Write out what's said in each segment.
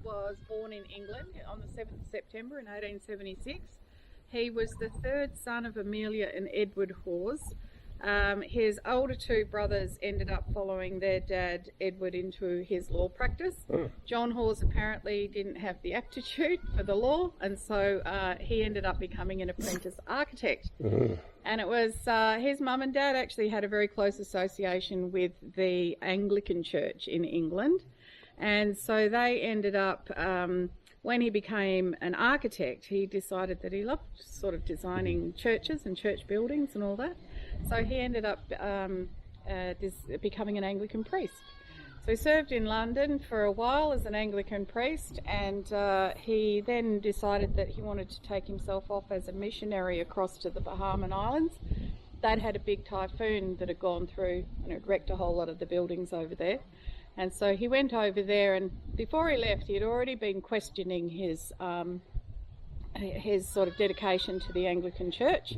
was born in England on the 7th of September in 1876. He was the third son of Amelia and Edward Hawes. His older two brothers ended up following their dad, Edward, into his law practice. John Hawes apparently didn't have the aptitude for the law, and so he ended up becoming an apprentice architect. And it was his mum and dad actually had a very close association with the Anglican Church in England. And so they ended up, when he became an architect, he decided that he loved sort of designing churches and church buildings and all that. So he ended up becoming an Anglican priest. So he served in London for a while as an Anglican priest, and he then decided that he wanted to take himself off as a missionary across to the Bahama Islands. They'd had a big typhoon that had gone through and it wrecked a whole lot of the buildings over there. And so he went over there, and before he left, he had already been questioning his sort of dedication to the Anglican Church.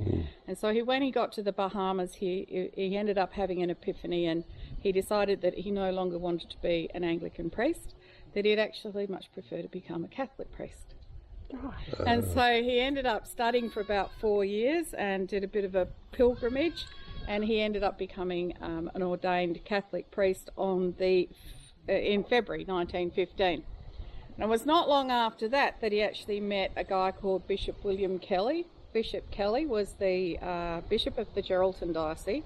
And so when he got to the Bahamas, he ended up having an epiphany, and he decided that he no longer wanted to be an Anglican priest, that he'd actually much prefer to become a Catholic priest. And so he ended up studying for about 4 years and did a bit of a pilgrimage, and he ended up becoming an ordained Catholic priest in February 1915. And it was not long after that that he actually met a guy called Bishop William Kelly. Bishop Kelly was the bishop of the Geraldton Diocese,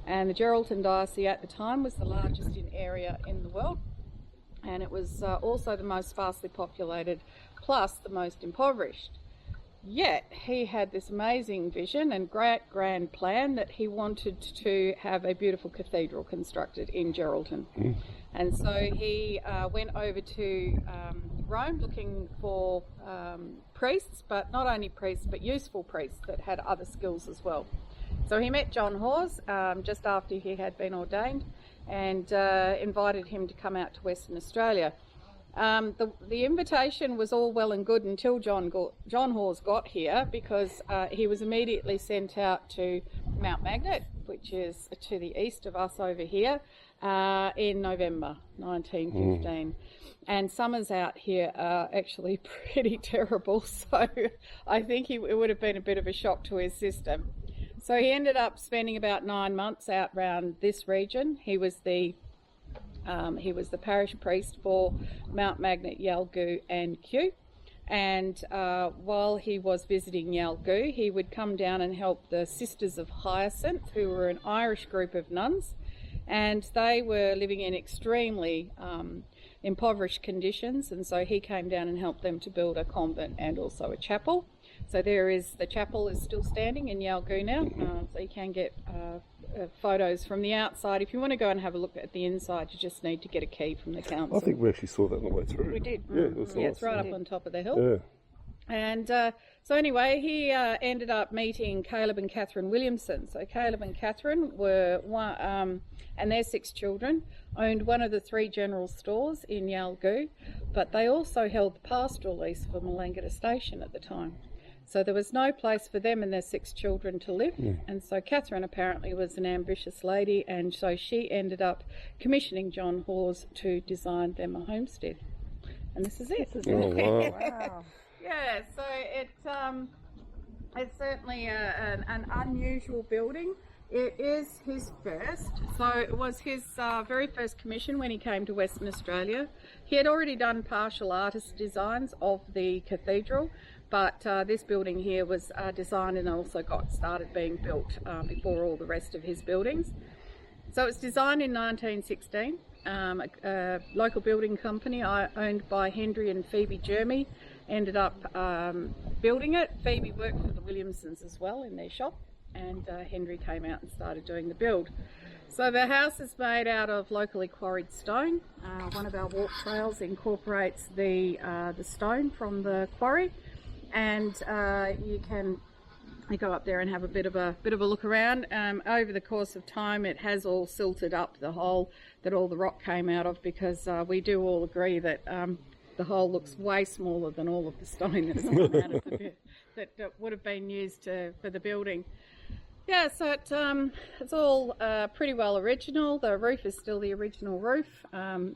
and the Geraldton Diocese at the time was the largest in area in the world, and it was also the most sparsely populated, plus the most impoverished. Yet he had this amazing vision and great grand plan that he wanted to have a beautiful cathedral constructed in Geraldton. And so he went over to Rome looking for priests, but not only priests, but useful priests that had other skills as well. So he met John Hawes just after he had been ordained, and invited him to come out to Western Australia. The invitation was all well and good until John Hawes got here, because he was immediately sent out to Mount Magnet, which is to the east of us over here, in November 1915. And summers out here are actually pretty terrible, so I think it would have been a bit of a shock to his system. So he ended up spending about 9 months out around this region. He was the parish priest for Mount Magnet, Yalgoo and Kew. And while he was visiting Yalgoo, he would come down and help the Sisters of Hyacinth, who were an Irish group of nuns. And they were living in extremely impoverished conditions. And so he came down and helped them to build a convent and also a chapel. So the chapel is still standing in Yalgoo now, so you can get photos from the outside. If you want to go and have a look at the inside, you just need to get a key from the council. I think we actually saw that on the way through. We did. Yeah, it was nice. It's right up on top of the hill. Yeah. And so anyway, he ended up meeting Caleb and Catherine Williamson. So Caleb and Catherine were and their 6 children owned one of the 3 general stores in Yalgoo, but they also held the pastoral lease for Melangata Station at the time. So there was no place for them and their 6 children to live. And so Catherine apparently was an ambitious lady, and so she ended up commissioning John Hawes to design them a homestead. And this is it. Oh, wow. Wow. Yeah, so it's certainly an unusual building. It is his first. So it was his very first commission when he came to Western Australia. He had already done partial artist designs of the cathedral, but this building here was designed and also got started being built before all the rest of his buildings. So it was designed in 1916. A local building company owned by Henry and Phoebe Jeremy ended up building it. Phoebe worked for the Williamsons as well in their shop, and Henry came out and started doing the build. So the house is made out of locally quarried stone. One of our walk trails incorporates the stone from the quarry, and you go up there and have a bit of a look around. Over the course of time, it has all silted up the hole that all the rock came out of, because we do all agree that the hole looks way smaller than all of the stone that's come out of the bit that would have been used for the building. Yeah, so it's all pretty well original. The roof is still the original roof,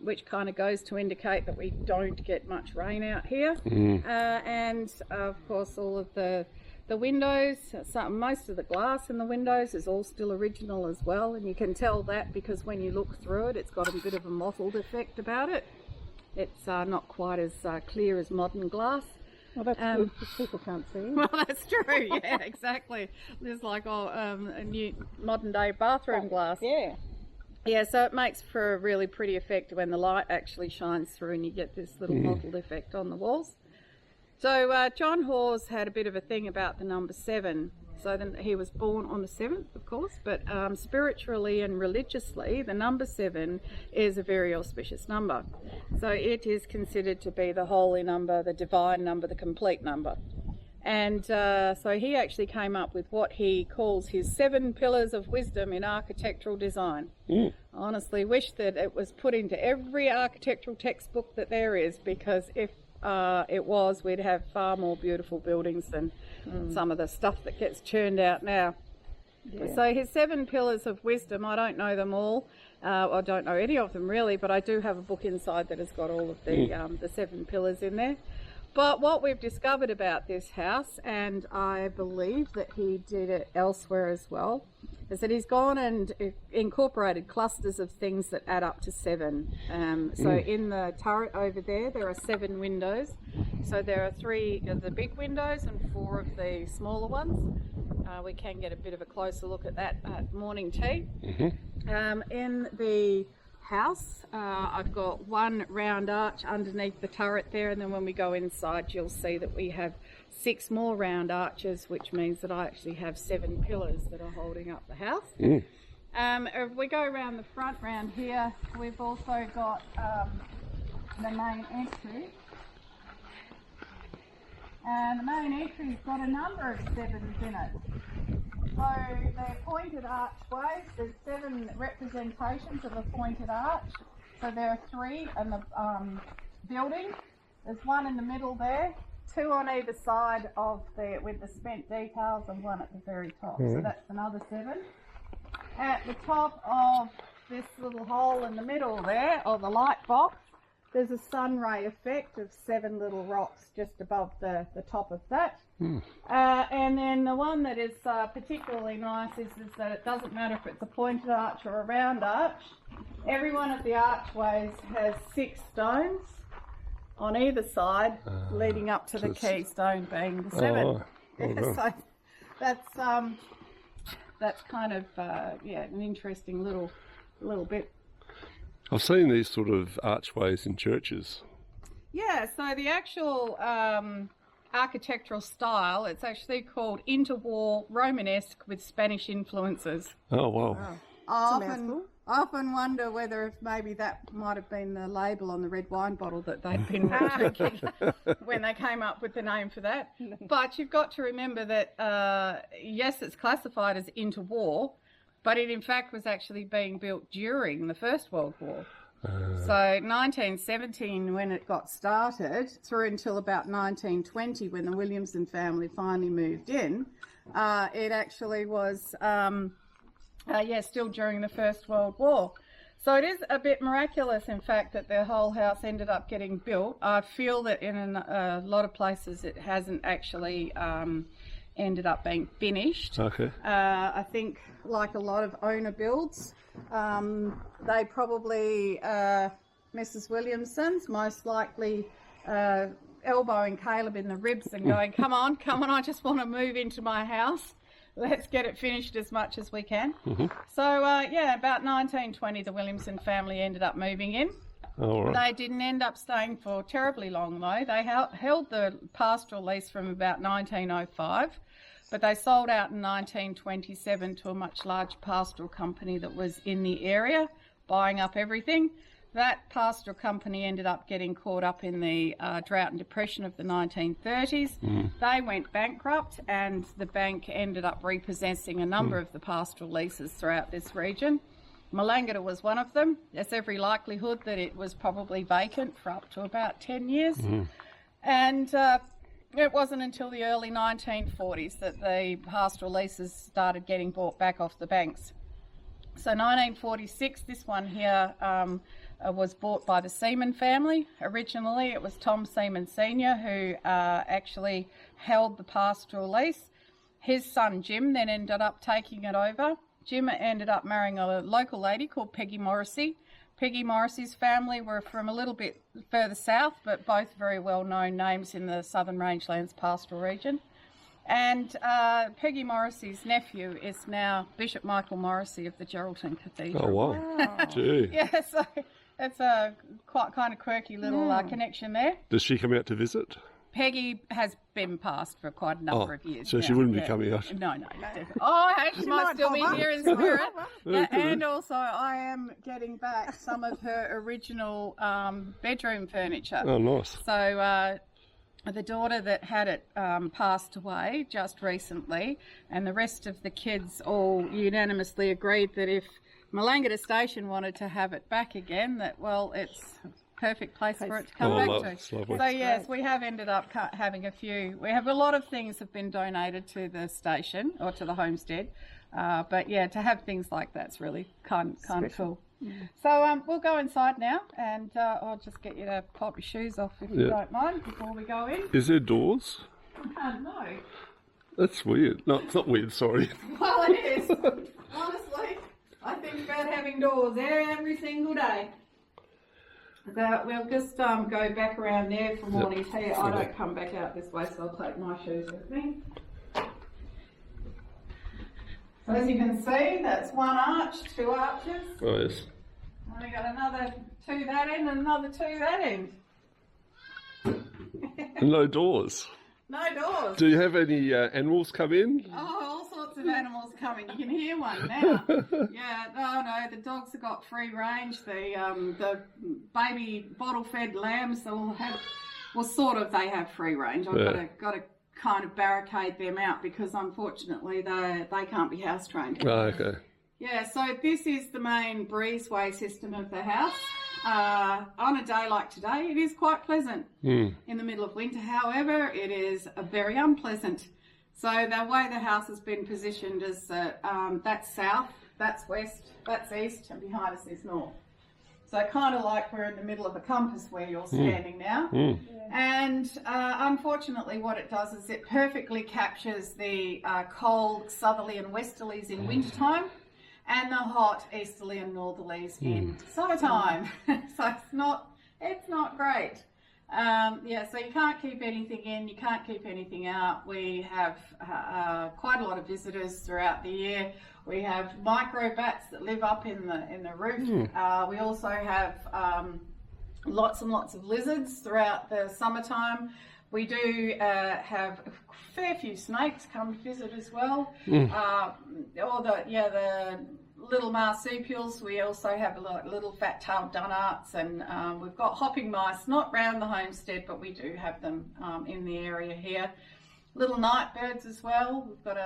which kind of goes to indicate that we don't get much rain out here. And of course, all of the windows, most of the glass in the windows is all still original as well. And you can tell that because when you look through it, it's got a bit of a mottled effect about it. It's not quite as clear as modern glass. Well, that's good because people can't see. Well, that's true. Yeah, exactly. There's like a new modern day bathroom glass. Yeah. Yeah, so it makes for a really pretty effect when the light actually shines through and you get this little mottled effect on the walls. So John Hawes had a bit of a thing about the number 7. So then he was born on the 7th, of course, but spiritually and religiously, the number 7 is a very auspicious number. So it is considered to be the holy number, the divine number, the complete number. And so he actually came up with what he calls his 7 pillars of wisdom in architectural design. I honestly wish that it was put into every architectural textbook that there is, because if it was, we'd have far more beautiful buildings than some of the stuff that gets churned out now. Yeah. So his 7 pillars of wisdom, I don't know them all, I don't know any of them really, but I do have a book inside that has got all of the 7 pillars in there. But what we've discovered about this house, and I believe that he did it elsewhere as well, is that he's gone and incorporated clusters of things that add up to 7. So in the turret over there are 7 windows. So there are 3 of the big windows and 4 of the smaller ones. We can get a bit of a closer look at that at morning tea. In the house, I've got 1 round arch underneath the turret there, and then when we go inside you'll see that we have 6 more round arches, which means that I actually have 7 pillars that are holding up the house. If we go around the front round here, we've also got the main entry, and the main entry's got a number of 7s in it. So they're pointed archways. There's 7 representations of a pointed arch. So there are 3 in the building. There's 1 in the middle there, 2 on either side of with the spent details, and 1 at the very top. So that's another 7. At the top of this little hole in the middle there, or the light box, there's a sun ray effect of 7 little rocks just above the top of that. And then the one that is particularly nice is that it doesn't matter if it's a pointed arch or a round arch. Every one of the archways has 6 stones on either side, leading up to the key stone being the 7. So that's kind of an interesting little bit. I've seen these sort of archways in churches. Yeah, so the actual architectural style, it's actually called interwar Romanesque with Spanish influences. Oh, wow. I often wonder whether if maybe that might have been the label on the red wine bottle that they'd been drinking when they came up with the name for that. But you've got to remember that, yes, it's classified as interwar, but it in fact was actually being built during the First World War. So 1917 when it got started through until about 1920 when the Williamson family finally moved in, it actually was still during the First World War. So it is a bit miraculous in fact that the whole house ended up getting built. I feel that in a lot of places it hasn't actually ended up being finished. Okay. I think like a lot of owner builds, they probably, Mrs. Williamson's most likely elbowing Caleb in the ribs and going, come on, I just want to move into my house. Let's get it finished as much as we can. So, about 1920, the Williamson family ended up moving in. All right. They didn't end up staying for terribly long, though. They held the pastoral lease from about 1905, but they sold out in 1927 to a much larger pastoral company that was in the area, buying up everything. That pastoral company ended up getting caught up in the drought and depression of the 1930s. They went bankrupt, and the bank ended up repossessing a number of the pastoral leases throughout this region. Melangata was one of them. There's every likelihood that it was probably vacant for up to about 10 years. And It wasn't until the early 1940s that the pastoral leases started getting bought back off the banks. So 1946, this one here was bought by the Seaman family. Originally, it was Tom Seaman Sr. who actually held the pastoral lease. His son Jim then ended up taking it over. Jim ended up marrying a local lady called Peggy Morrissey. Peggy Morrissey's family were from a little bit further south, but both very well-known names in the Southern Rangelands pastoral region. And Peggy Morrissey's nephew is now Bishop Michael Morrissey of the Geraldton Cathedral. Oh, wow. Gee. Yeah, so it's a quite kind of quirky little connection there. Does she come out to visit? Peggy has been passed for quite a number of years. So now. she wouldn't be coming out? No, definitely. Oh, hey, she might still be here in spirit. And also, I am getting back some of her original bedroom furniture. Oh, nice. So the daughter that had it passed away just recently, and the rest of the kids all unanimously agreed that if Melangata Station wanted to have it back again, that, well, it's perfect place for it to come back to. It's lovely. So yes, we have ended up having a few. We have a lot of things have been donated to the station or to the homestead, but yeah, to have things like that's really kind of cool. So we'll go inside now, and I'll just get you to pop your shoes off if you don't mind before we go in. Is there doors? No. That's weird. No, it's not weird, sorry. Well, it is. Honestly, I think about having doors there every single day. But we'll just go back around there for morning tea. I don't come back out this way, so I'll take my shoes with me. So as you can see, that's one arch, two arches. Oh, yes. And we got another two that end and another two that end. And no doors. No doors. Do you have any animals come in? Oh, all sorts of animals coming. You can hear one now. Yeah, no, the dogs have got free range. The baby bottle-fed lambs all have, well, sort of, they have free range. I've got to kind of barricade them out because unfortunately they can't be house trained. Oh, okay. Yeah, so this is the main breezeway system of the house. On a day like today, it is quite pleasant in the middle of winter. However, it is very unpleasant. So the way the house has been positioned is that that's south, that's west, that's east, and behind us is north. So kind of like we're in the middle of a compass where you're standing now. And unfortunately what it does is it perfectly captures the cold southerly and westerlies in wintertime and the hot easterly and northerlies in summertime. So it's not great. Yeah, so you can't keep anything in, you can't keep anything out. We have quite a lot of visitors throughout the year. We have micro bats that live up in the roof. We also have lots and lots of lizards throughout the summertime. We do have a fair few snakes come to visit as well. Or the little marsupials. We also have little fat-tailed dunarts, and we've got hopping mice, not round the homestead, but we do have them in the area here. Little night birds as well. We've got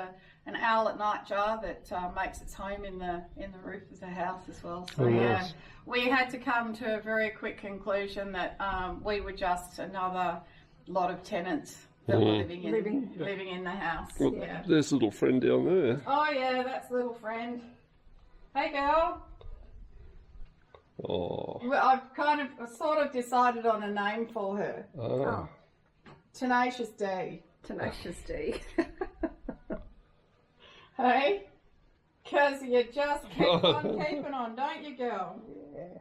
an owlet nightjar that makes its home in the roof of the house as well. So nice. We had to come to a very quick conclusion that we were just another lot of tenants that were living in the house. Well, there's a little friend down there. Oh yeah, that's little friend. Hey girl. Oh. Well, I've sort of decided on a name for her. Oh. Tenacious D. Tenacious D. Hey? Because you just keep on keeping on, don't you, girl? Yeah.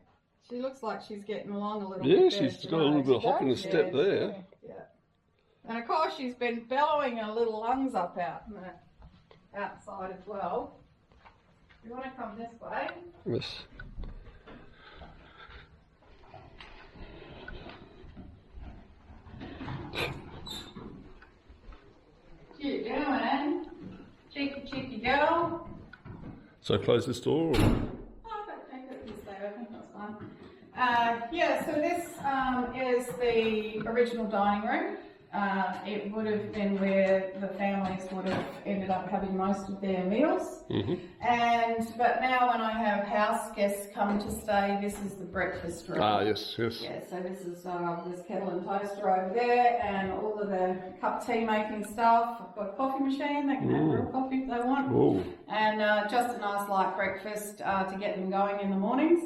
She looks like she's getting along a little bit. Yeah, there she's got a little bit of hop in the step there. Yeah. And of course she's been bellowing her little lungs up out in the outside as well. You want to come this way? Yes. What you doing? Cheeky girl. So close this door? Or? Oh, I think it can stay open, that's fine. Yeah, so this is the original dining room. it would have been where the families would have ended up having most of their meals. But now when I have house guests come to stay, this is the breakfast room. Yes. Yeah, so this is this kettle and toaster over there, and all of the cup tea making stuff. I've got a coffee machine, they can have real coffee if they want. And just a nice light breakfast to get them going in the mornings.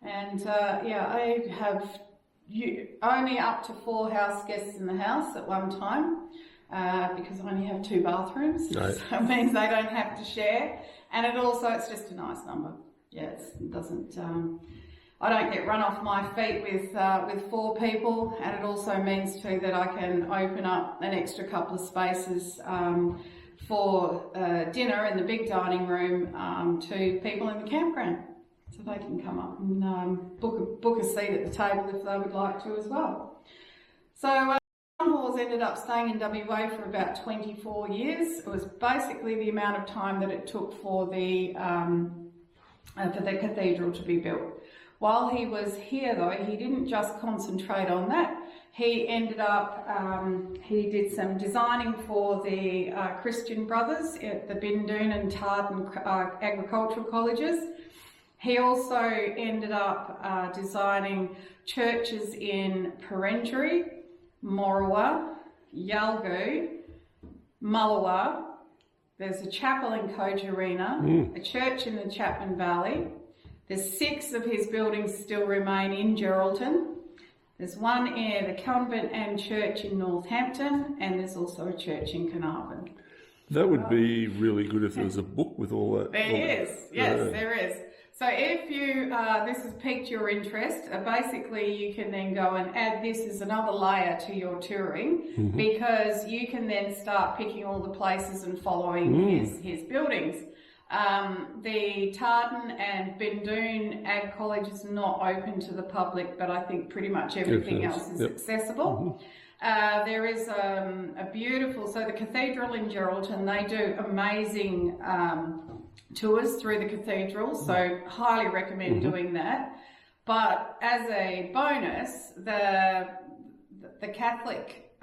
And I have only up to 4 house guests in the house at one time because I only have 2 bathrooms, right. So it means they don't have to share. And it's just a nice number. Yeah, it doesn't. I don't get run off my feet with 4 people, and it also means too that I can open up an extra couple of spaces for dinner in the big dining room to people in the campground. So they can come up and book a seat at the table if they would like to as well. So John Hawes ended up staying in WA for about 24 years. It was basically the amount of time that it took for the cathedral to be built. While he was here though, he didn't just concentrate on that. He ended up, he did some designing for the Christian brothers at the Bindoon and Tartan agricultural colleges. He also ended up designing churches in Perenjori, Morawa, Yalgoo, Mullawa. There's a chapel in Kojarina, a church in the Chapman Valley. There's 6 of his buildings still remain in Geraldton. There's one in the convent and church in Northampton, and there's also a church in Carnarvon. That would be really good if there was a book with all that. There is. So if you, this has piqued your interest, basically you can then go and add this as another layer to your touring, because you can then start picking all the places and following his buildings. The Tartan and Bindoon Ag College is not open to the public, but I think pretty much everything else is accessible. There is a beautiful, so the cathedral in Geraldton, they do amazing tours through the cathedral, so highly recommend doing that. But as a bonus, the Catholic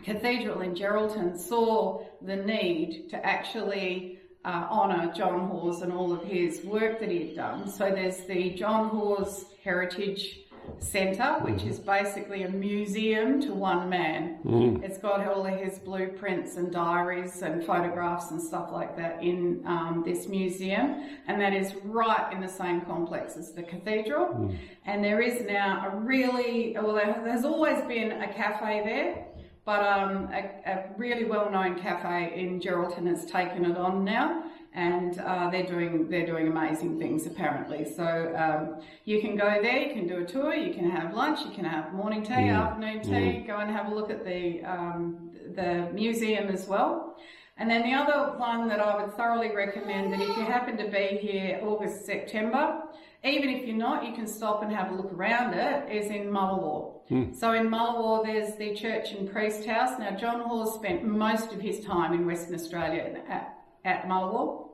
cathedral in Geraldton saw the need to actually honour John Hawes and all of his work that he had done. So there's the John Hawes Heritage Centre, which is basically a museum to one man. It's got all of his blueprints and diaries and photographs and stuff like that in this museum, and that is right in the same complex as the cathedral. And there is now there's always been a cafe there, but a really well-known cafe in Geraldton has taken it on now, and they're doing amazing things apparently. So you can go there, you can do a tour, you can have lunch, you can have morning tea, afternoon tea, go and have a look at the museum as well. And then the other one that I would thoroughly recommend, that if you happen to be here August, September, even if you're not, you can stop and have a look around it, is in Mullawa. So in Mullawa, there's the church and priest house. Now, John Hawes spent most of his time in Western Australia at Mullawa.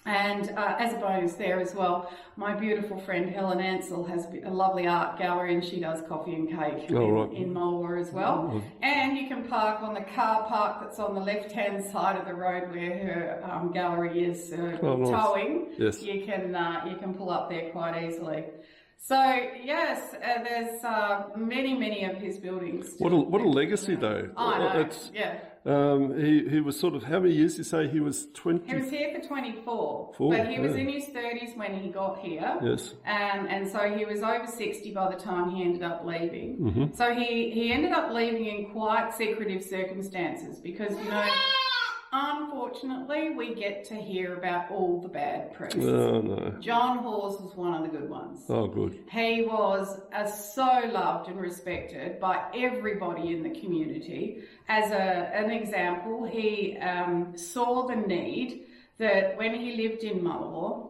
And as a bonus there as well, my beautiful friend Helen Ansell has a lovely art gallery, and she does coffee and cake in Mullawa as well. And you can park on the car park that's on the left-hand side of the road where her gallery is towing. Yes. You can pull up there quite easily. So yes, there's many of his buildings. What a legacy though. I know. He was sort of, how many years did you say he was? 20? He was here for 24, but he was in his 30s when he got here. Yes. And so he was over 60 by the time he ended up leaving. So he ended up leaving in quite secretive circumstances, because, you know, unfortunately, we get to hear about all the bad priests. Oh, no. John Hawes was one of the good ones. Oh, good. He was so loved and respected by everybody in the community. As an example, he saw the need that when he lived in Mullawa,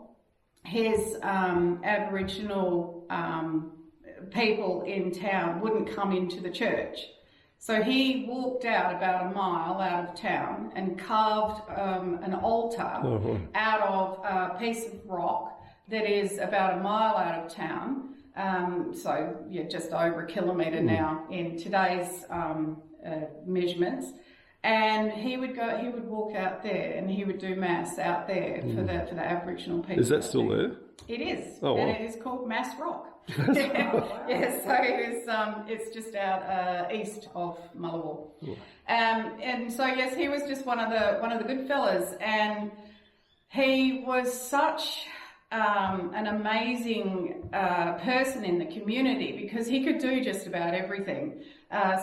his Aboriginal people in town wouldn't come into the church. So he walked out about a mile out of town and carved an altar out of a piece of rock that is about a mile out of town. So yeah, just over a kilometre now in today's measurements. And he would walk out there and he would do mass out there for the Aboriginal people. Is that still there? It is, oh, wow. and it is called Mass Rock. Yeah, so it's just out east of Mullawall. And so yes, he was just one of the good fellas, and he was such an amazing person in the community because he could do just about everything.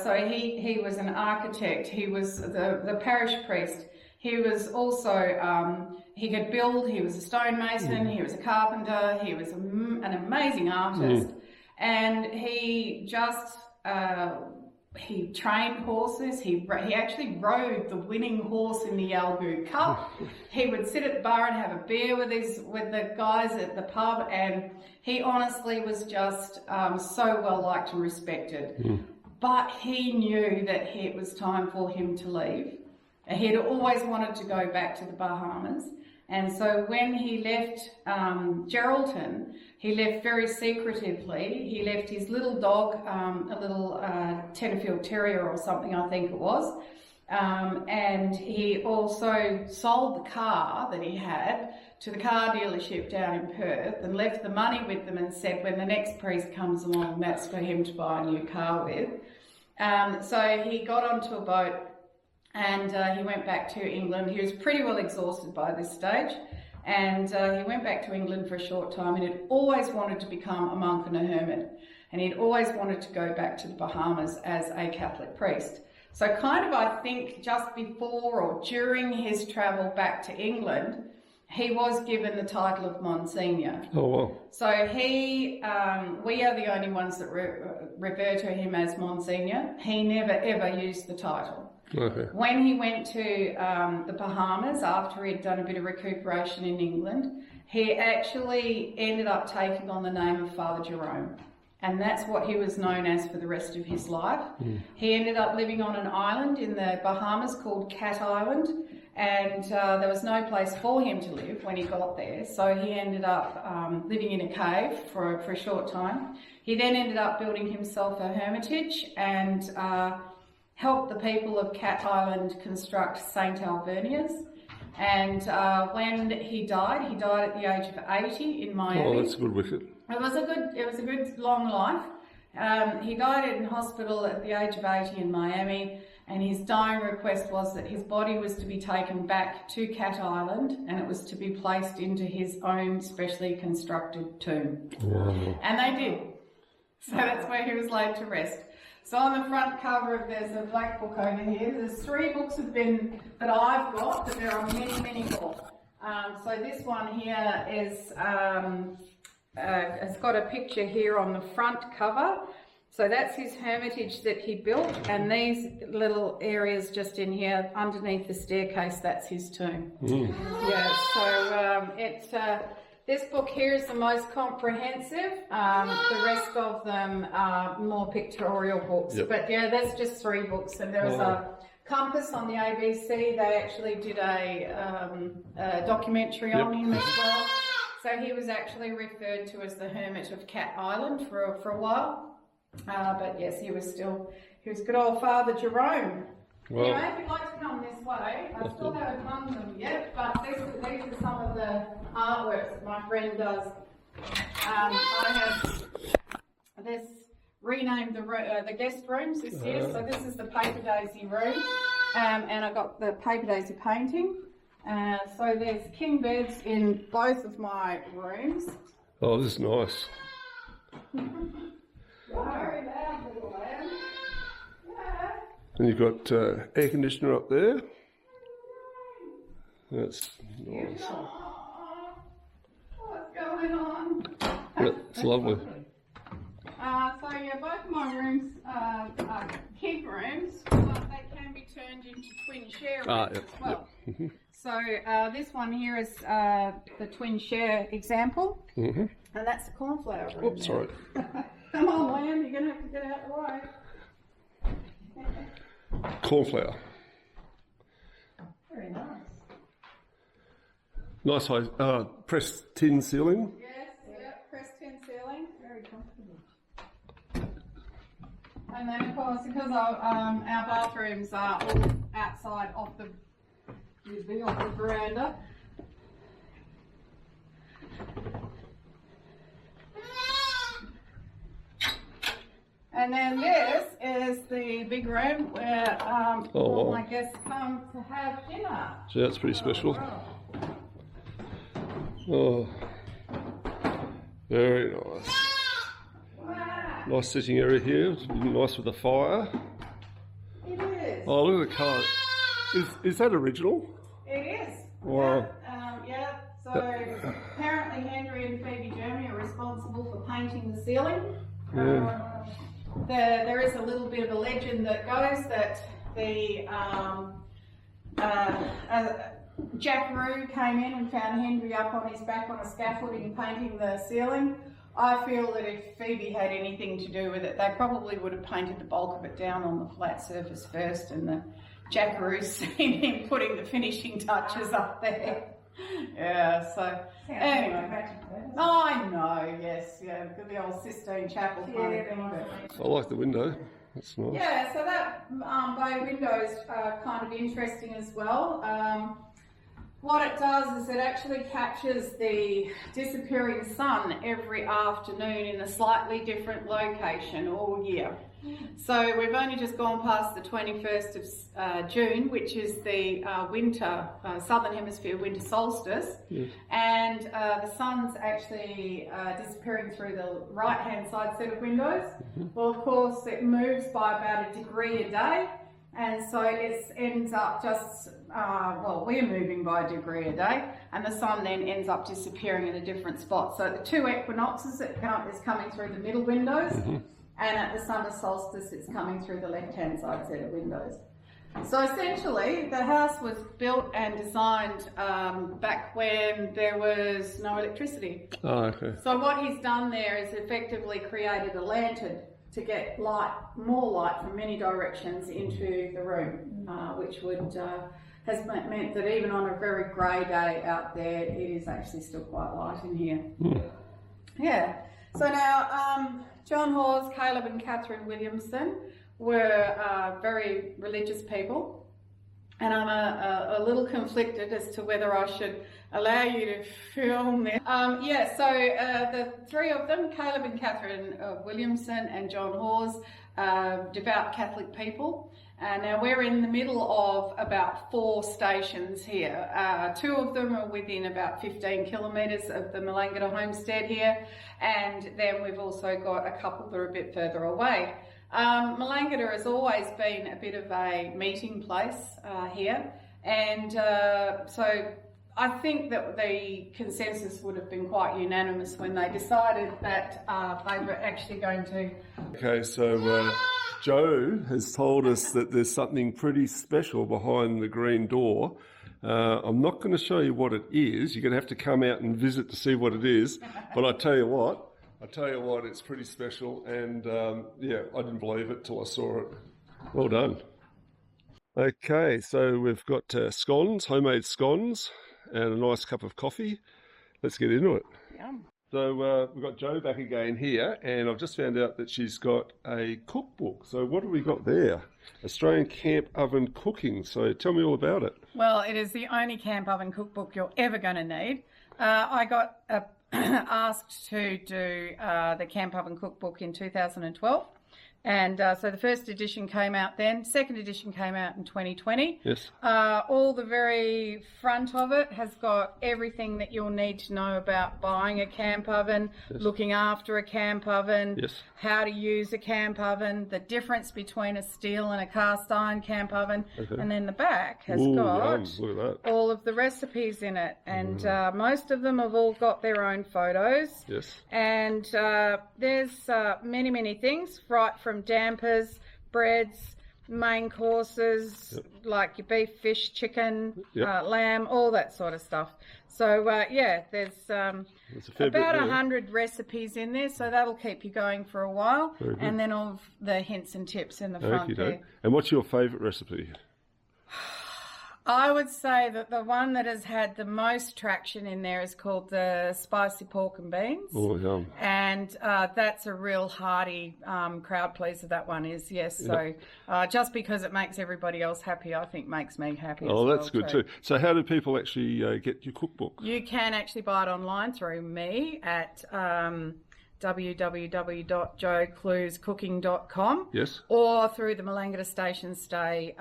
So he was an architect, he was the parish priest, he was also, he could build, he was a stonemason, he was a carpenter, he was an amazing artist, and he just, he trained horses, he actually rode the winning horse in the Yalgoo Cup. He would sit at the bar and have a beer with the guys at the pub, and he honestly was just so well liked and respected. But he knew that it was time for him to leave. He had always wanted to go back to the Bahamas, and so when he left Geraldton, he left very secretively. He left his little dog, a little Tenterfield Terrier or something, I think it was, and he also sold the car that he had to the car dealership down in Perth and left the money with them and said when the next priest comes along, that's for him to buy a new car with. So he got onto a boat and he went back to England. He was pretty well exhausted by this stage, and he went back to England for a short time, and he'd always wanted to become a monk and a hermit, and he'd always wanted to go back to the Bahamas as a Catholic priest. So kind of, I think, just before or during his travel back to England, he was given the title of Monsignor. Oh, wow. So we are the only ones that refer to him as Monsignor. He never ever used the title. Okay. When he went to the Bahamas after he'd done a bit of recuperation in England, he actually ended up taking on the name of Father Jerome. And that's what he was known as for the rest of his life. He ended up living on an island in the Bahamas called Cat Island, and there was no place for him to live when he got there, so he ended up living in a cave for a short time. He then ended up building himself a hermitage and helped the people of Cat Island construct St. Alvernia's. And when he died at the age of 80 in Miami. Oh, that's a good wicket. It was a good long life. He died in hospital at the age of 80 in Miami, and his dying request was that his body was to be taken back to Cat Island and it was to be placed into his own specially constructed tomb. Wow. And they did. So that's where he was laid to rest. So on the front cover, there's a black book over here. There's 3 books that I've got, but there are many, many more. So this one here is has got a picture here on the front cover. So that's his hermitage that he built, and these little areas just in here underneath the staircase, that's his tomb. Yeah, so this book here is the most comprehensive. The rest of them are more pictorial books. Yep. But yeah, that's just 3 books, and there was a Compass on the ABC. They actually did a documentary on him as well. So he was actually referred to as the Hermit of Cat Island for a while. But yes, he was good old Father Jerome. Well, anyway, if you'd like to come this way, I still haven't done them yet, but these are some of the artworks that my friend does. I have this renamed the guest rooms this year, so this is the Paper Daisy room, and I got the Paper Daisy painting. So there's king beds in both of my rooms. oh, this is nice. Very loud, little lamb. Yeah. And you've got air conditioner up there. That's nice. What's going on? Yeah, it's lovely. So yeah, both of my rooms are kid rooms, but they can be turned into twin share rooms as well. Yep. So this one here is the twin share example, and that's the cornflower room. Oops, sorry. Come on, lamb, you're going to have to get out of the way. Cornflower. Very nice. Nice high pressed tin ceiling. Yes, yeah, pressed tin ceiling. Very comfortable. And then, of course, because our bathrooms are all outside off the veranda. And then this is the big room where all my guests come to have dinner. So that's pretty special. Oh, very nice. Wow. Nice sitting area here. It's nice with the fire. It is. Oh, look at the colour. Is that original? It is. Wow. Yeah. So apparently Henry and Phoebe Jeremy are responsible for painting the ceiling. Yeah. There is a little bit of a legend that goes that the Jackaroo came in and found Henry up on his back on a scaffolding painting the ceiling. I feel that if Phoebe had anything to do with it, they probably would have painted the bulk of it down on the flat surface first, and the Jackaroo's seen him putting the finishing touches up there. Yeah, so anyway. Oh, I know, yes, yeah, the old Sistine Chapel kind of thing. I like the window. That's nice. Yeah, so that bay window is kind of interesting as well. What it does is it actually captures the disappearing sun every afternoon in a slightly different location all year. So we've only just gone past the 21st of June, which is the winter, southern hemisphere winter solstice, and the sun's actually disappearing through the right-hand side set of windows. Well, of course, it moves by about a degree a day, and so it ends up just, well, we're moving by a degree a day, and the sun then ends up disappearing in a different spot. So the two equinoxes, it is coming through the middle windows, and at the summer solstice it's coming through the left-hand side set of windows. So essentially the house was built and designed back when there was no electricity. Oh, okay. So what he's done there is effectively created a lantern to get light, more light from many directions into the room, which has meant that even on a very grey day out there, it is actually still quite light in here. Yeah. So now, John Hawes, Caleb and Catherine Williamson were very religious people, and I'm a little conflicted as to whether I should allow you to film this. Yeah, so the three of them, Caleb and Catherine Williamson and John Hawes, devout Catholic people. Now we're in the middle of about 4 stations here. 2 of them are within about 15 kilometres of the Melangata Homestead here, and then we've also got a couple that are a bit further away. Melangata has always been a bit of a meeting place here, and so I think that the consensus would have been quite unanimous when they decided that they were actually going to... Okay, so Jo has told us that there's something pretty special behind the green door. I'm not going to show you what it is. You're going to have to come out and visit to see what it is. But I tell you what, it's pretty special. And yeah, I didn't believe it till I saw it. Well done. Okay, so we've got scones, homemade scones, and a nice cup of coffee. Let's get into it. Yum. So we've got Jo back again here, and I've just found out that she's got a cookbook. So what have we got there? Australian Camp Oven Cooking. So tell me all about it. Well, it is the only Camp Oven cookbook you're ever going to need. I got asked to do the Camp Oven cookbook in 2012. And so the first edition came out then, second edition came out in 2020. Yes. All the very front of it has got everything that you'll need to know about buying a camp oven, looking after a camp oven, how to use a camp oven, the difference between a steel and a cast iron camp oven. And then the back has got look at that. all of the recipes in it. And most of them have all got their own photos. Yes. And there's many, many things, right from dampers, breads, main courses, like your beef, fish, chicken, lamb, all that sort of stuff. So yeah, there's about 100 recipes in there, so that'll keep you going for a while. And then all of the hints and tips in the front there. And what's your favourite recipe? I would say that the one that has had the most traction in there is called the spicy pork and beans. Oh, yum. And that's a real hearty crowd pleaser, that one is, yes. So just because it makes everybody else happy, I think makes me happy Oh, as that's well good too. So how do people actually get your cookbook? You can actually buy it online through me at www.joclewscooking.com. Yes. Or through the Melangata Station Stay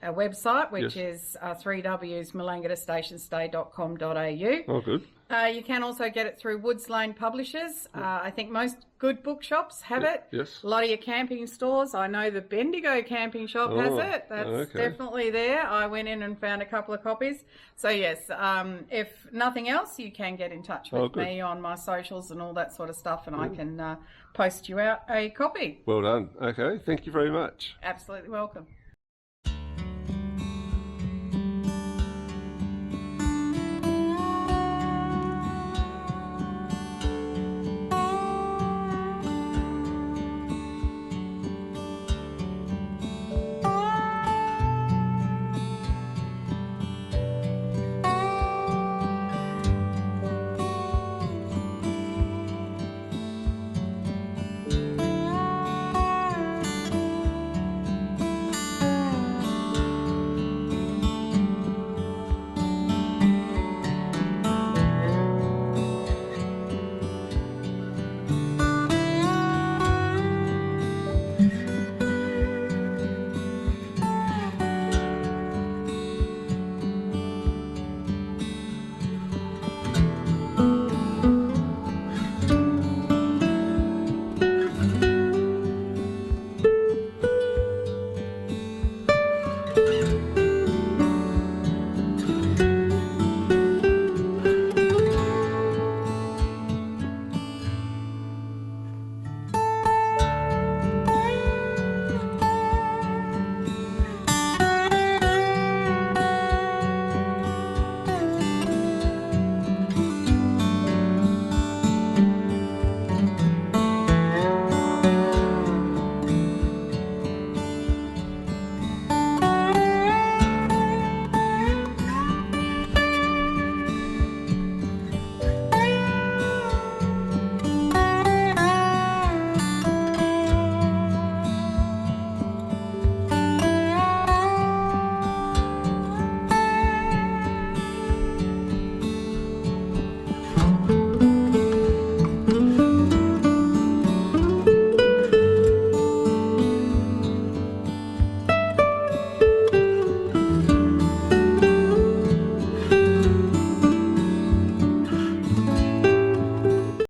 website, which is 3w's.melangatastationstay.com.au. Oh, good. You can also get it through Woods Lane Publishers. I think most good bookshops have it. Yes. A lot of your camping stores. I know the Bendigo camping shop has it. That's definitely there. I went in and found a couple of copies. So yes, if nothing else, you can get in touch with me on my socials and all that sort of stuff, and I can post you out a copy. Well done. Okay, thank you very much. Absolutely welcome.